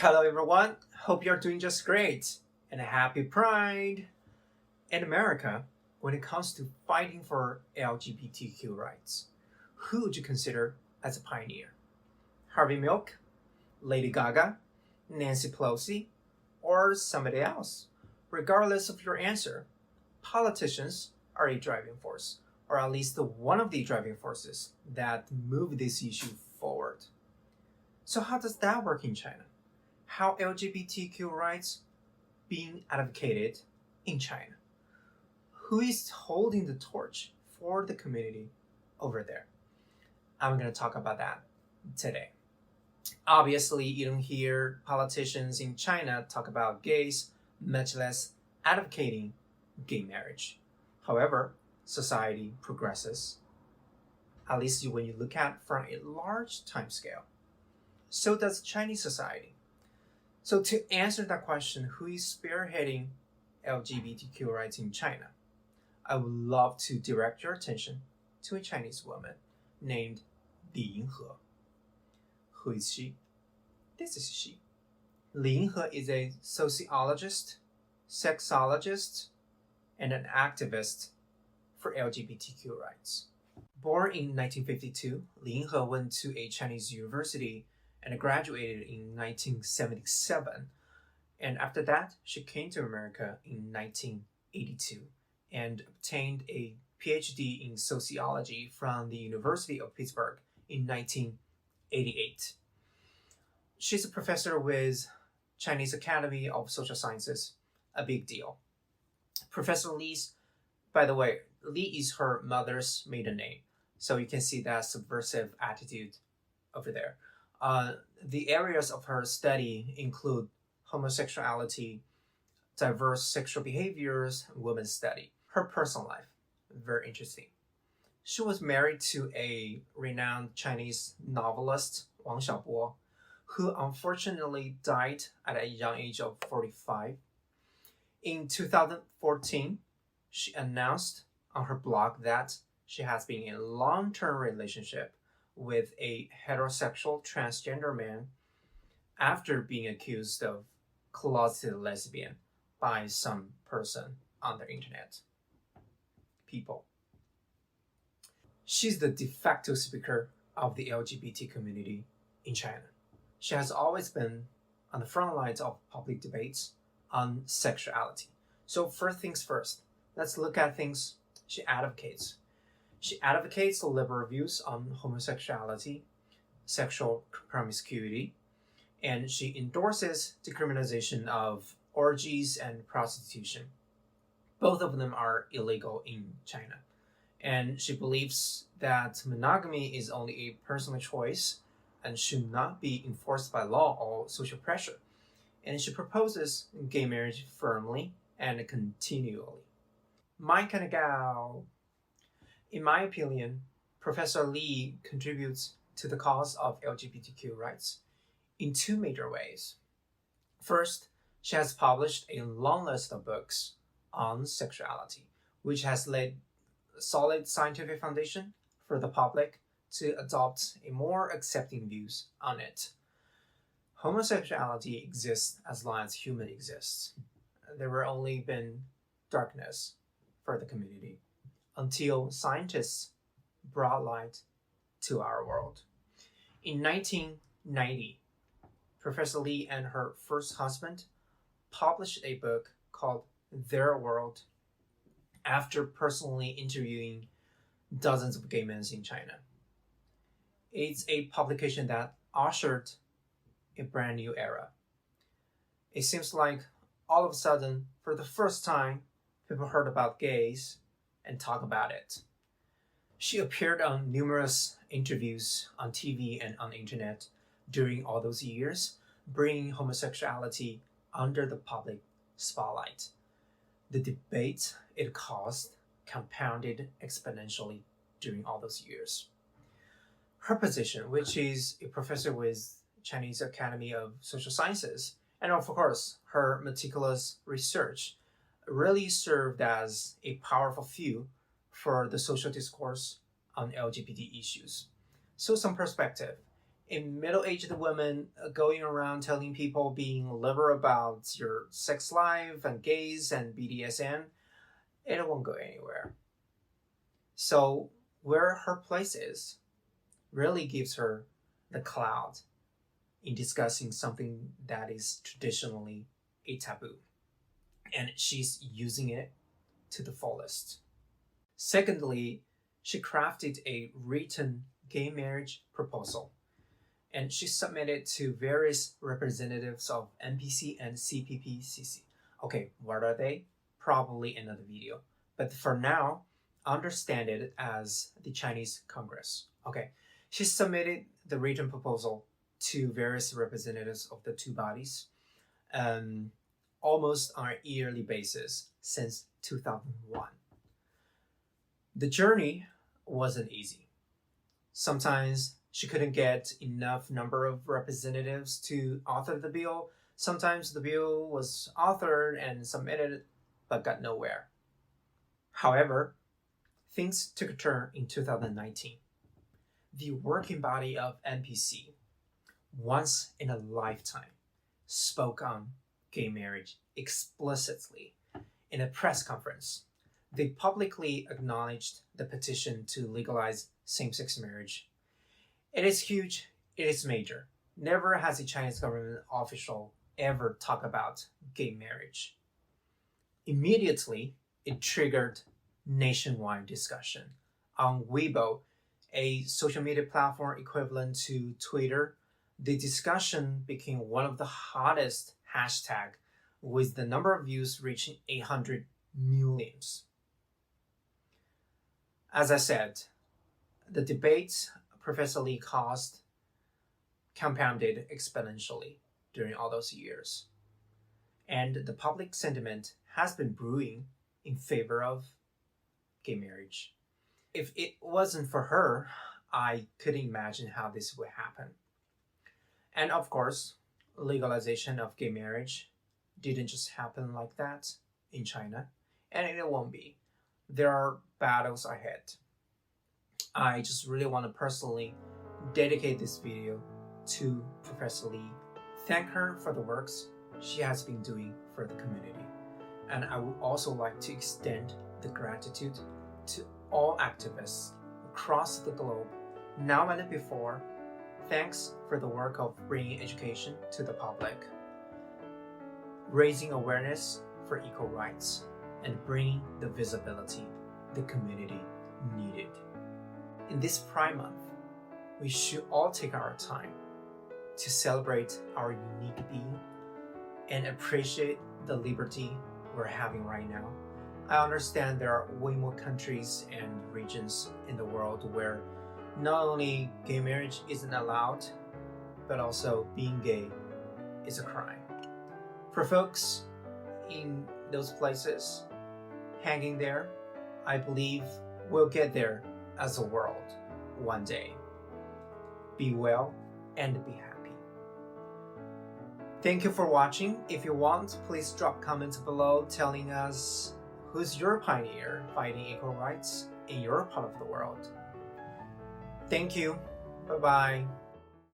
Hello everyone, hope you're doing just great and a happy Pride! In America, when it comes to fighting for LGBTQ rights, who would you consider as a pioneer? Harvey Milk, Lady Gaga, Nancy Pelosi, or somebody else? Regardless of your answer, politicians are a driving force, or at least one of the driving forces that move this issue forward. So how does that work in China? How LGBTQ rights being advocated in China? Who is holding the torch for the community over there? I'm going to talk about that today. Obviously, you don't hear politicians in China talk about gays, much less advocating gay marriage. However, society progresses, at least when you look at from a large time scale. So does Chinese society. So to answer that question, who is spearheading LGBTQ rights in China? I would love to direct your attention to a Chinese woman named Yinhe. Who is she? This is she. Yinhe is a sociologist, sexologist, and an activist for LGBTQ rights. Born in 1952, Yinhe went to a Chinese university and graduated in 1977. And after that, she came to America in 1982 and obtained a PhD in sociology from the University of Pittsburgh in 1988. She's a professor with Chinese Academy of Social Sciences, a big deal. Professor Lee's, by the way, Lee is her mother's maiden name, so you can see that subversive attitude over there. The areas of her study include homosexuality, diverse sexual behaviors, and women's study. Her personal life, very interesting. She was married to a renowned Chinese novelist, Wang Xiaobo, who unfortunately died at a young age of 45. In 2014, she announced on her blog that she has been in a long-term relationship with a heterosexual transgender man after being accused of closeted lesbian by some person on the internet. People. She's the de facto speaker of the LGBT community in China. She has always been on the front lines of public debates on sexuality. So first things first, let's look at things she advocates. She advocates liberal views on homosexuality, sexual promiscuity, and she endorses decriminalization of orgies and prostitution. Both of them are illegal in China. And she believes that monogamy is only a personal choice and should not be enforced by law or social pressure. And she proposes gay marriage firmly and continually. My kind of gal. In my opinion, Professor Lee contributes to the cause of LGBTQ rights in two major ways. First, she has published a long list of books on sexuality, which has laid a solid scientific foundation for the public to adopt a more accepting views on it. Homosexuality exists as long as human exists. There will only been darkness for the community until scientists brought light to our world. In 1990, Professor Lee and her first husband published a book called Their World after personally interviewing dozens of gay men in China. It's a publication that ushered a brand new era. It seems like all of a sudden, for the first time, people heard about gays and talk about it. She appeared on numerous interviews on TV and on the internet during all those years, bringing homosexuality under the public spotlight. The debate it caused compounded exponentially during all those years. Her position, which is a professor with Chinese Academy of Social Sciences, and of course, her meticulous research really served as a powerful fuel for the social discourse on LGBT issues. So some perspective. a middle-aged woman going around telling people being liberal about your sex life and gays and BDSM, it won't go anywhere. So where her place is really gives her the clout in discussing something that is traditionally a taboo. And she's using it to the fullest. Secondly, she crafted a written gay marriage proposal, and she submitted to various representatives of NPC and CPPCC. Okay, what are they? Probably another video. But for now, understand it as the Chinese Congress. Okay, she submitted the written proposal to various representatives of the two bodies, almost on a yearly basis since 2001. The journey wasn't easy. Sometimes she couldn't get enough number of representatives to author the bill. Sometimes the bill was authored and submitted but got nowhere. However, things took a turn in 2019. The working body of NPC, once in a lifetime, spoke on gay marriage explicitly in a press conference. They publicly acknowledged the petition to legalize same-sex marriage. It is huge, it is major. Never has a Chinese government official ever talked about gay marriage. Immediately, it triggered nationwide discussion. On Weibo, a social media platform equivalent to Twitter, the discussion became one of the hottest hashtags, with the number of views reaching 800 million. As I said, the debates Professor Lee caused compounded exponentially during all those years. And the public sentiment has been brewing in favor of gay marriage. If it wasn't for her, I couldn't imagine how this would happen. And of course, legalization of gay marriage didn't just happen like that in China, and it won't be. There are battles ahead. I just really want to personally dedicate this video to Professor Lee, thank her for the works she has been doing for the community. And I would also like to extend the gratitude to all activists across the globe, now and before. Thanks for the work of bringing education to the public, raising awareness for equal rights, and bringing the visibility the community needed. In this Pride Month, we should all take our time to celebrate our unique being and appreciate the liberty we're having right now. I understand there are way more countries and regions in the world where not only gay marriage isn't allowed, but also being gay is a crime. For folks in those places hanging there, I believe we'll get there as a world one day. Be well and be happy. Thank you for watching. If you want, please drop comments below telling us who's your pioneer fighting equal rights in your part of the world. Thank you. Bye-bye.